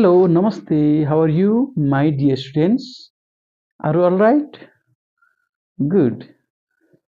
Hello, namaste. How are you, my dear students? Are you all right? Good.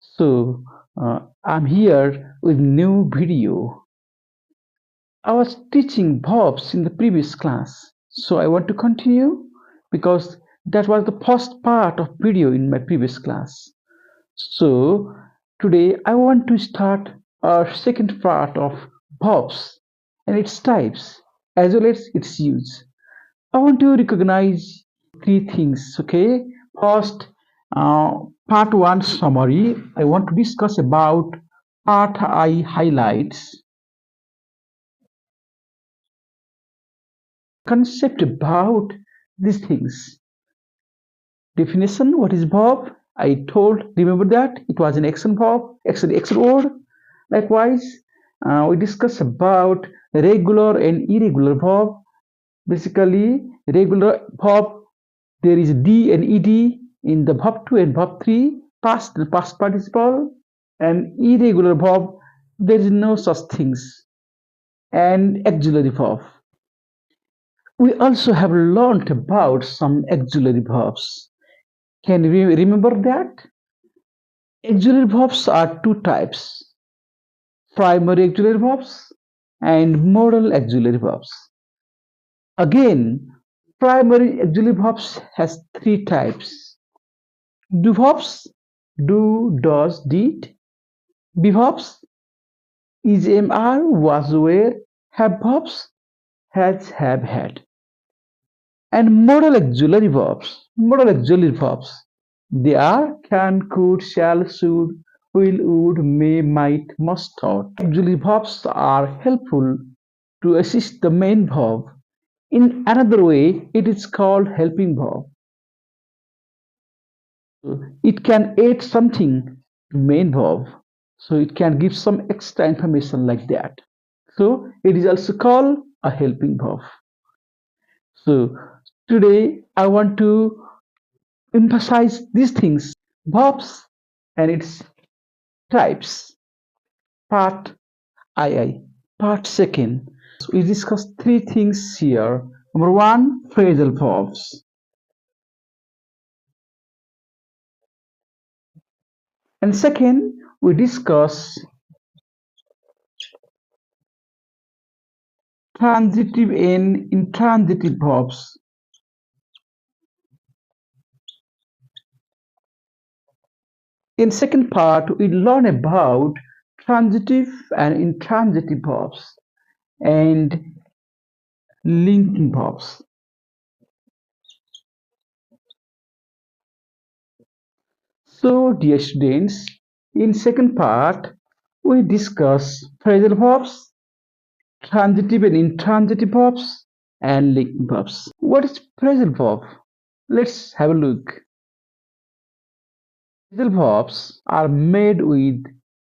So, I'm here with new video. I was teaching verbs in the previous class, so I want to continue because that was the first part of video in my previous class. So, today I want to start our second part of verbs and its types as well as its use. I want to recognize three things. Okay, first, part one summary. I want to discuss about part I highlights, concept about these things. Definition: what is verb? I told. Remember that it was an action verb, action word. Likewise, we discuss about regular and irregular verb. Basically, regular verb, there is d and ed in the verb 2 and verb 3, past and past participle, and irregular verb, there is no such things, and auxiliary verb. We also have learned about some auxiliary verbs. Can we remember that? Auxiliary verbs are two types: primary auxiliary verbs and modal auxiliary verbs. Again, primary auxiliary verbs has three types: do verbs, do, does, did; be verbs, is, am, are, was, were; have verbs, has, have, had; and modal auxiliary verbs, they are can, could, shall, should, will, would, may, might, must, ought. Auxiliary verbs are helpful to assist the main verb. In another way, it is called helping verb. It can add something to main verb, so it can give some extra information like that. So it is also called a helping verb. So today I want to emphasize these things: verbs and its types. Part II. Part second. We discuss three things here. Number one, phrasal verbs. And second, we discuss transitive and intransitive verbs. In second part, we learn about transitive and intransitive verbs and linking verbs. So, dear students, in second part, we discuss phrasal verbs, transitive and intransitive verbs, and linking verbs. What is phrasal verb? Let's have a look. Phrasal verbs are made with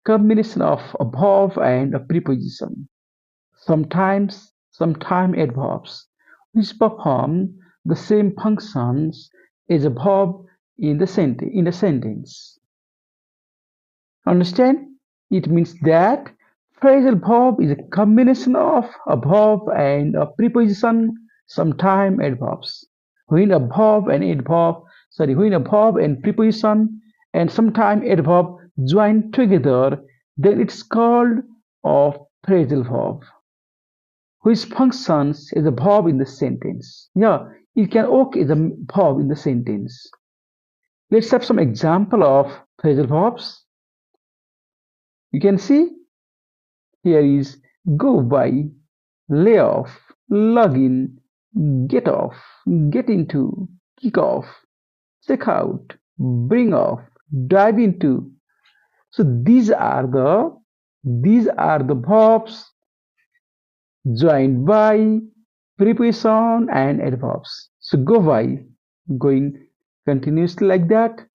combination of a verb and a preposition. Sometimes adverbs, which perform the same functions as a verb in the sentence. Understand? It means that phrasal verb is a combination of a verb and a preposition, sometimes adverbs. When a verb and preposition and sometimes adverb join together, then it's called a phrasal verb, which functions as a verb in the sentence. Yeah, it can work as a verb in the sentence. Let's have some example of phrasal verbs. You can see here is go by, lay off, log in, get off, get into, kick off, check out, bring off, dive into. So these are the verbs joined by preposition and adverbs. So go by, going continuously like that.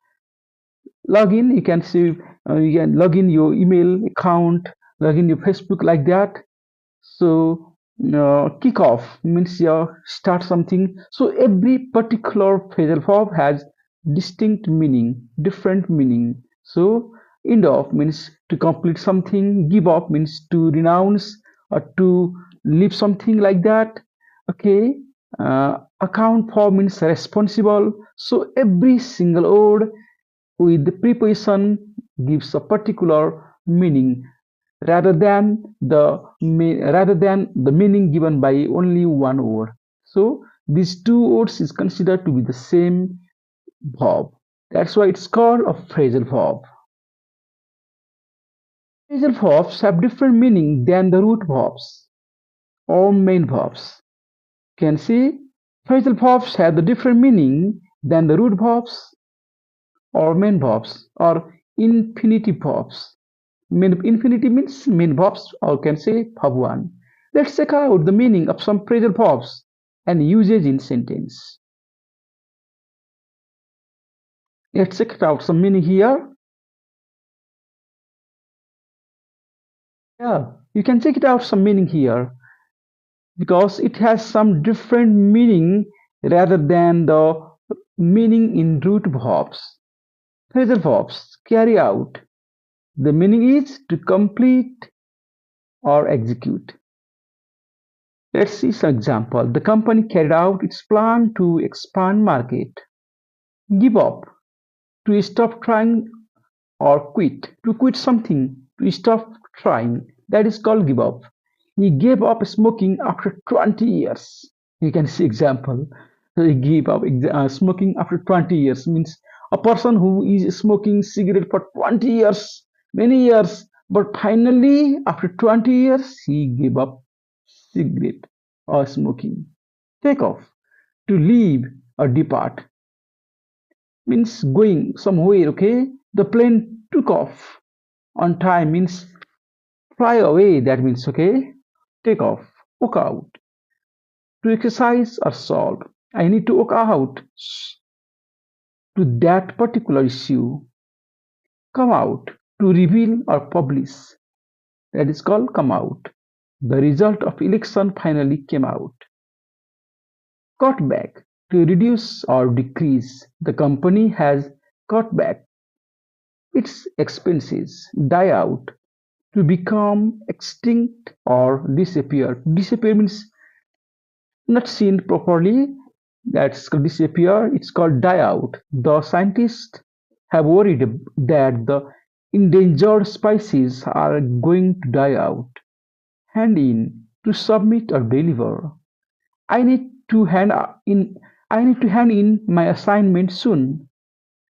Log in, you can see, you can log in your email account, log in your Facebook like that. So kick off means you start something. So every particular phrasal verb has distinct meaning, different meaning. So end off means to complete something, give up means to renounce or to leave something like that. Okay, Account for means responsible. So every single word with the preposition gives a particular meaning rather than the meaning given by only one word. So these two words is considered to be the same verb. That's why it's called a phrasal verb. Phrasal verbs have different meaning than the root verbs or main verbs. You can see phrasal verbs have the different meaning than the root verbs or main verbs or infinitive verbs. Infinity means main verbs or can say verb 1. Let's check out the meaning of some phrasal verbs and usage in sentence. Let's check out some meaning here. Yeah, you can check it out some meaning here because it has some different meaning rather than the meaning in root verbs. Phrasal verbs carry out. The meaning is to complete or execute. Let's see some example. The company carried out its plan to expand market. Give up, to stop trying or quit, to quit something, to stop trying. That is called give up. He gave up smoking after 20 years. You can see example. He gave up smoking after 20 years means a person who is smoking cigarette for 20 years, many years, but finally after 20 years he gave up cigarette or smoking. Take off, to leave or depart means going somewhere, okay? The plane took off on time means fly away, that means, okay? Take off, walk out, to exercise or solve. I need to walk out to that particular issue. Come out, to reveal or publish. That is called come out. The result of election finally came out. Cut back, to reduce or decrease. The company has cut back its expenses. Die out, to become extinct or disappear. Disappear means not seen properly. That's called disappear. It's called die out. The scientists have worried that the endangered species are going to die out. Hand in, to submit or deliver. I need to hand in. I need to hand in my assignment soon.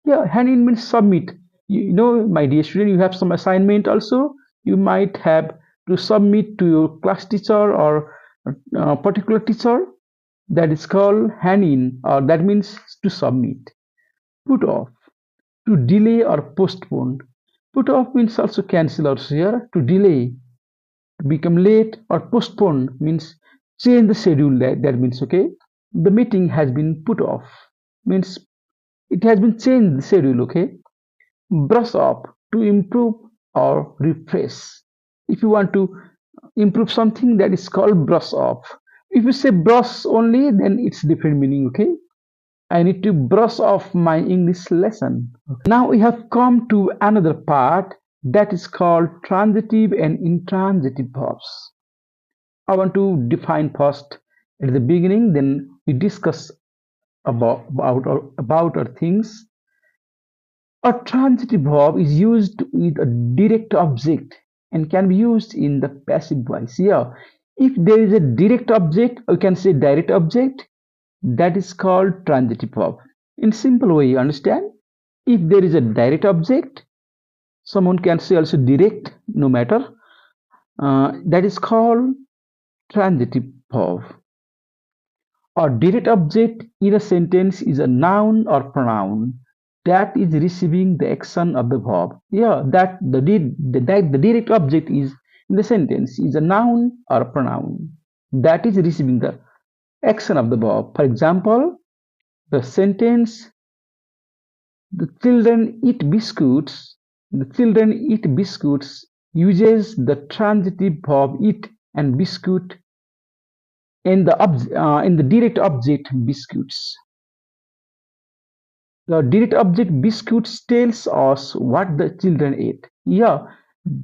Yeah, hand in means submit. You know, my dear student, you have some assignment also. You might have to submit to your class teacher or particular teacher. That is called hand in, or that means to submit. Put off, to delay or postpone. Put off means also cancel also here. To delay, to become late, or postpone means change the schedule. That means okay. The meeting has been put off means it has been changed the schedule. Okay. Brush up, to improve or refresh. If you want to improve something, that is called brush up. If you say brush only, then it's different meaning. Okay. I need to brush off my English lesson. Now we have come to another part that is called transitive and intransitive verbs. I want to define first at the beginning, then we discuss about our things. A transitive verb is used with a direct object and can be used in the passive voice. Yeah, if there is a direct object, or you can say direct object, that is called transitive verb. In simple way, you understand? If there is a direct object, someone can say also direct, no matter. That is called transitive verb. A direct object in a sentence is a noun or pronoun that is receiving the action of the verb. Yeah, the direct object is in the sentence is a noun or a pronoun that is receiving the action of the verb. For example, the sentence the children eat biscuits. The children eat biscuits uses the transitive verb eat and biscuit in the direct object biscuits. The direct object biscuits tells us what the children ate. Yeah,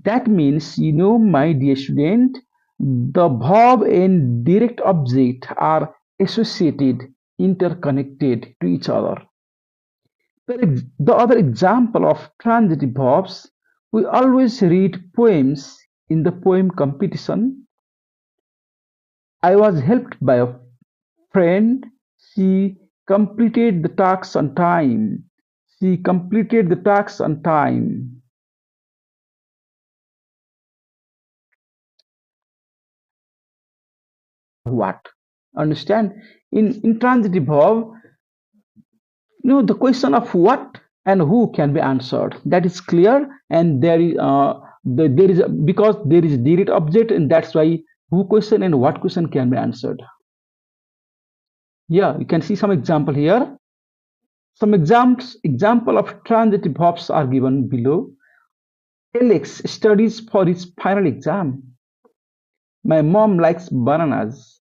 that means, you know, my dear student, the verb and direct object are associated, interconnected to each other. The other example of transitive verbs, we always read poems in the poem competition. I was helped by a friend. She completed the task on time. She completed the task on time. What? Understand? In intransitive verb, the question of what and who can be answered. That is clear, and there is because there is direct object, and that's why who question and what question can be answered. Yeah, you can see some example here. Some example of transitive verbs are given below. Alex studies for his final exam. My mom likes bananas.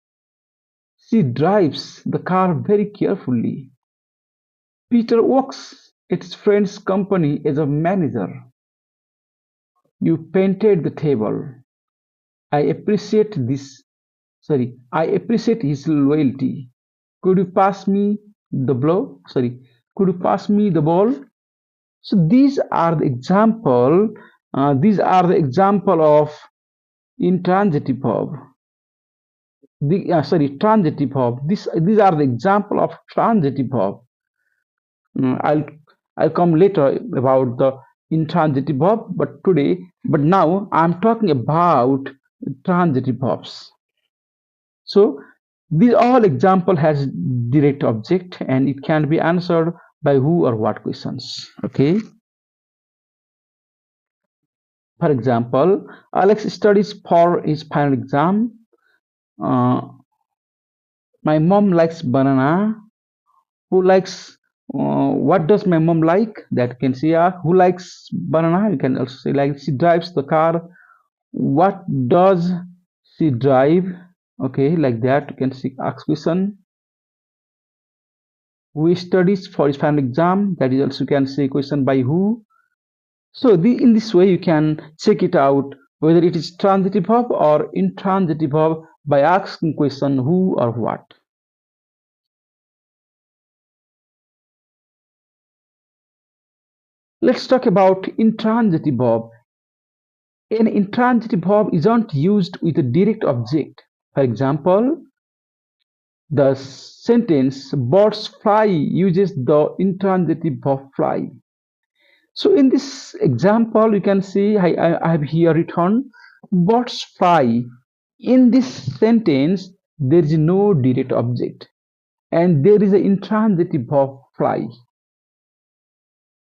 She drives the car very carefully. Peter works at his friend's company as a manager. You painted the table. I appreciate this. Sorry, I appreciate his loyalty. Could you pass me the blow? Sorry, could you pass me the ball? So these are the example. These are the example of intransitive verb. Transitive verb. These are the example of transitive verb. Mm, I'll come later about the intransitive verb, but now I'm talking about transitive verbs. So these all example has direct object and it can be answered by who or what questions. Okay. For example, Alex studies for his final exam. Uh, my mom likes banana. Who likes? What does my mom like? That can say who likes banana. You can also say like she drives the car. What does she drive? Okay, like that. You can see ask question. Who studies for his final exam? That is also you can say question by who. So in this way you can check it out whether it is transitive verb or intransitive verb by asking question who or what. Let's talk about intransitive verb. An intransitive verb isn't used with a direct object. For example, the sentence birds fly uses the intransitive verb fly. So in this example, you can see I have here written birds fly. In this sentence, there is no direct object and there is an intransitive verb fly.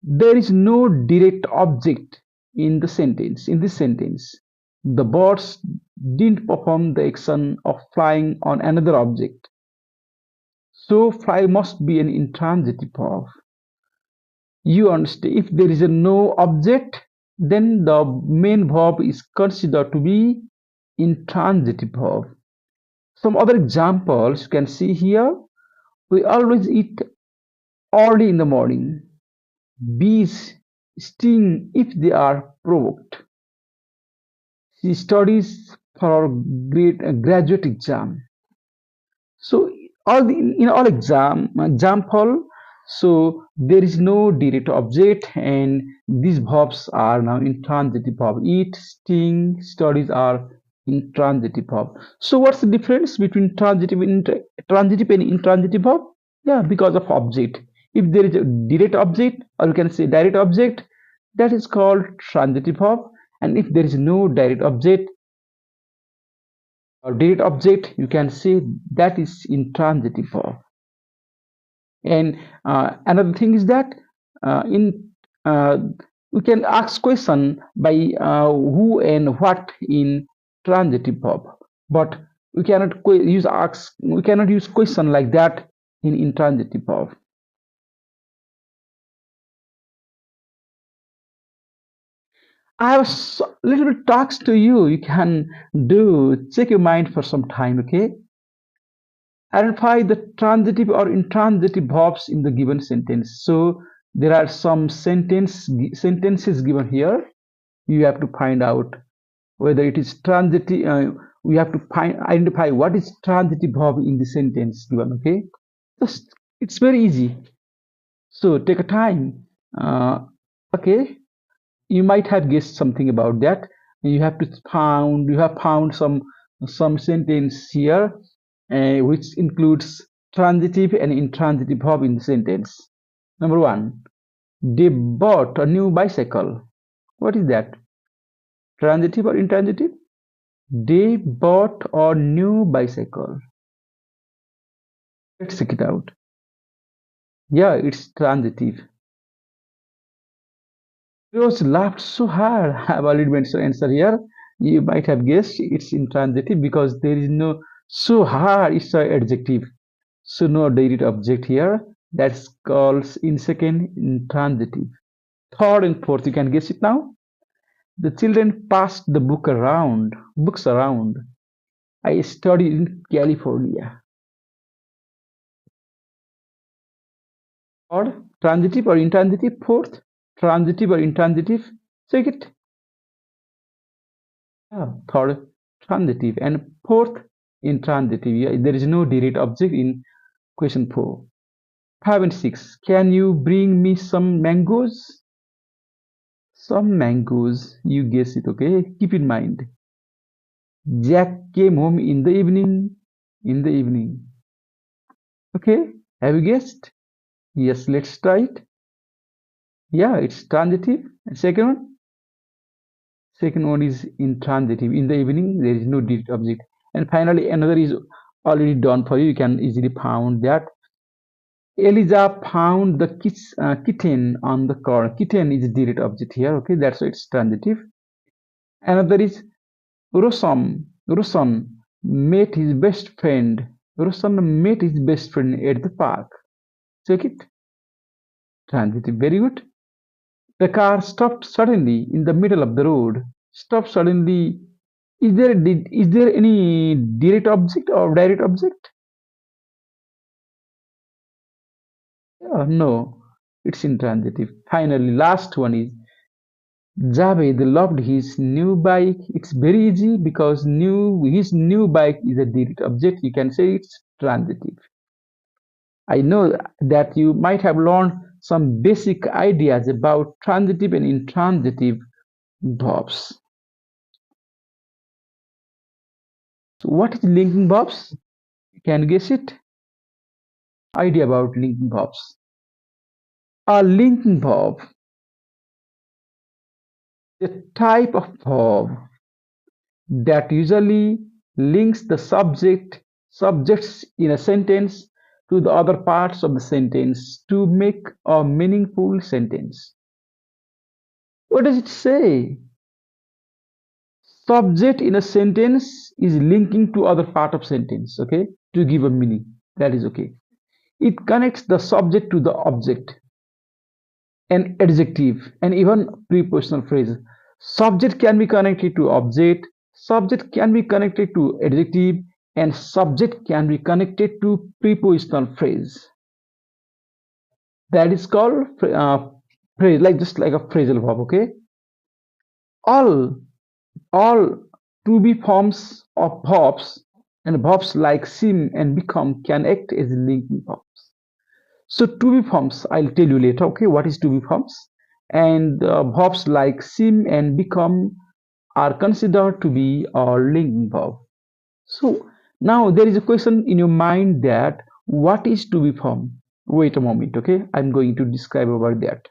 There is no direct object in the sentence. In this sentence, the birds didn't perform the action of flying on another object. So fly must be an intransitive verb. You understand, if there is a no object, then the main verb is considered to be intransitive verb. Some other examples you can see here. We always eat early in the morning. Bees sting if they are provoked. She studies for a graduate exam. So in all example, so there is no direct object and these verbs are now intransitive verb. Eat, sting, studies are intransitive verb. So what's the difference between transitive and intransitive verb? Yeah, because of object. If there is a direct object or you can say direct object, that is called transitive verb. And if there is no direct object or direct object, you can say that is intransitive verb. And another thing is that in we can ask question by who and what in transitive verb, but we cannot use question like that in intransitive verb. I have a little bit talks to you. You can do check your mind for some time, okay? Identify the transitive or intransitive verbs in the given sentence. So there are some sentences given here. You have to find out whether it is transitive, we have to identify what is transitive verb in the sentence given. Okay, just it's very easy. So take a time. Okay, you might have guessed something about that. You have found some sentence here, which includes transitive and intransitive verb in the sentence. Number one, they bought a new bicycle. What is that? Transitive or intransitive? They bought a new bicycle. Let's check it out. Yeah, it's transitive. Rose laughed so hard. I've already mentioned the answer here. You might have guessed it's intransitive because there is no so hard. It's an adjective. So no direct object here. That's called in second intransitive. Third and fourth, you can guess it now. The children passed the books around. I studied in California. Third, transitive or intransitive. Fourth, transitive or intransitive. Check it. Yeah, third, transitive. And fourth, intransitive. Yeah, there is no direct object in question 4. 5 and 6. Can you bring me some mangoes? Some mangoes. You guess it, okay? Keep in mind. Jack came home in the evening. In the evening. Okay? Have you guessed? Yes, let's try it. Yeah, it's transitive. And second one? Second one is intransitive. In the evening, there is no direct object. And finally, another is already done for you. You can easily find that. Eliza found the kitten on the car. Kitten is a direct object here. Okay, that's why it's transitive. Another is Rosam. Rosam met his best friend. Rosam met his best friend at the park. Check it. Transitive. Very good. The car stopped suddenly in the middle of the road. Stopped suddenly. Is there any direct object or direct object? No, it's intransitive. Finally, last one is Javed loved his new bike. It's very easy because his new bike is a direct object. You can say it's transitive. I know that you might have learned some basic ideas about transitive and intransitive verbs. So what is linking verbs? You can guess it. Idea about linking verbs. A linking verb, a type of verb that usually links the subjects in a sentence to the other parts of the sentence to make a meaningful sentence. What does it say? Subject in a sentence is linking to other part of sentence, okay, to give a meaning. That is okay. It connects the subject to the object, an adjective, and even prepositional phrase. Subject can be connected to object, subject can be connected to adjective, and subject can be connected to prepositional phrase. That is called phrase, like just like a phrasal verb. Okay, all all to be forms of verbs and verbs like seem and become can act as linking verbs. So to be forms, I'll tell you later. Okay, what is to be forms? And verbs like seem and become are considered to be a linking verb. So now there is a question in your mind that what is to be formed? Wait a moment, okay? I'm going to describe about that.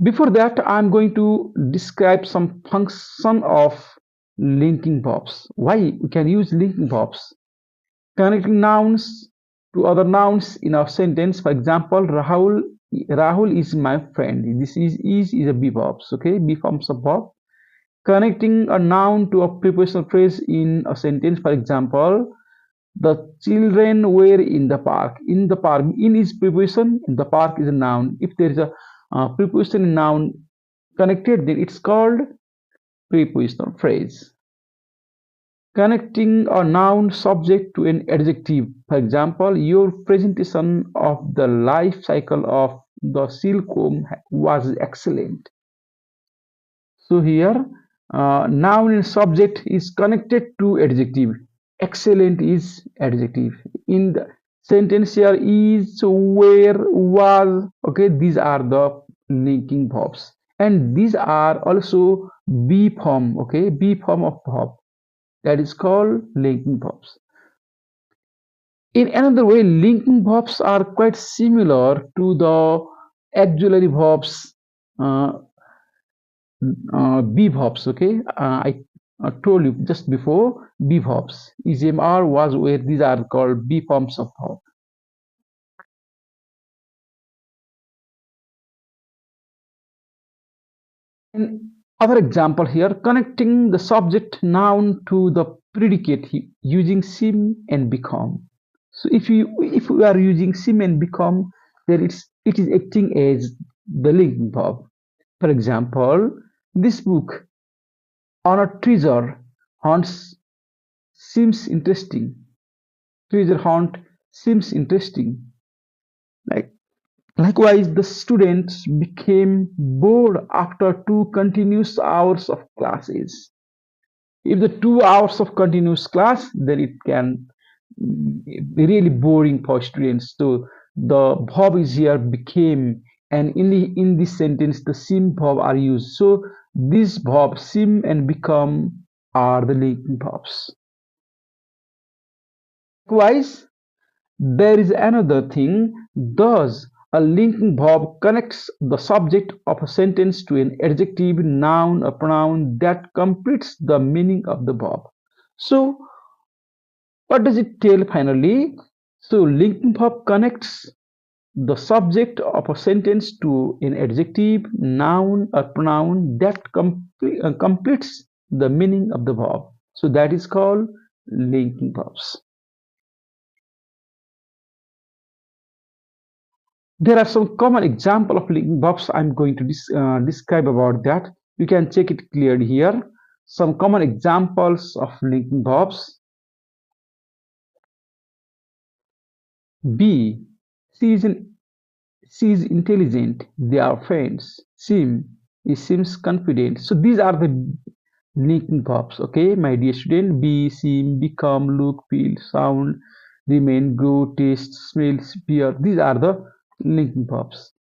Before that, I'm going to describe some function of linking verbs. Why we can use linking verbs? Connecting nouns to other nouns in a sentence. For example, Rahul is my friend. This is a be verbs, okay? Be forms of verb. Connecting a noun to a prepositional phrase in a sentence. For example, the children were in the park. In the park, in is preposition, in the park is a noun. If there is a preposition noun connected, then it's called prepositional phrase. Connecting a noun subject to an adjective. For example, your presentation of the life cycle of The silkworm was excellent. So here, noun and subject is connected to adjective. Excellent is adjective. In the sentence here, is, where, was. Okay, these are the linking verbs, and these are also be form. Okay, be form of verb, that is called linking verbs. In another way, linking verbs are quite similar to the auxiliary verbs, uh, be verbs. Okay, I told you just before, be verbs is, are, was, where. These are called be forms of verb. In other example here, connecting the subject noun to the predicate using seem and become. So if we are using seem and become, then it is acting as the linking verb. For example, this book on a treasure hunts seems interesting. Treasure hunt seems interesting. Like likewise, the students became bored after 2 continuous hours of classes. If the 2 hours of continuous class, then it can be really boring for students. So the verb is here became, and in this sentence the sim verb are used. So this verb sim and become are the linking verbs. Likewise, there is another thing. Thus, a linking verb connects the subject of a sentence to an adjective, noun, or pronoun that completes the meaning of the verb. So, what does it tell finally? So, linking verb connects the subject of a sentence to an adjective, noun, or pronoun that completes the meaning of the verb. So, that is called linking verbs. There are some common example of linking verbs. I'm going to describe about that. You can check it clearly here. Some common examples of linking verbs. B. She is, she is intelligent. They are friends. Seem. He seems confident. So these are the linking verbs. Okay, my dear student. Be, seem, become, look, feel, sound, remain, grow, taste, smell, appear. These are the linking verbs.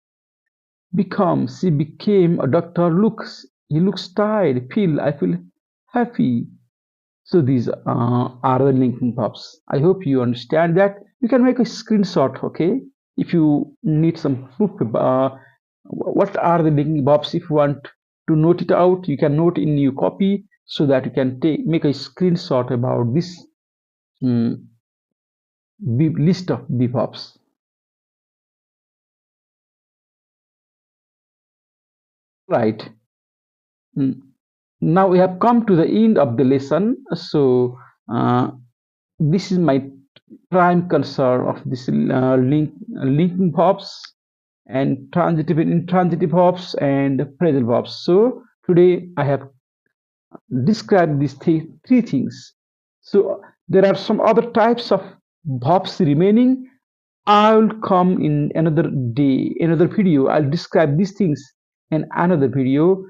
Become, she became a doctor. Looks, he looks tired. Feel, I feel happy. So these are the linking verbs. I hope you understand that. You can make a screenshot, okay? If you need some proof, what are the linking verbs? If you want to note it out, you can note in your copy so that you can make a screenshot about this um, list of verbs. Right. Mm. Now we have come to the end of the lesson. So uh, this is my prime concern of this linking verbs and transitive and intransitive verbs and phrasal verbs. So today I have described these three things. So there are some other types of verbs remaining. I will come in another day, another video. I'll describe these things in another video.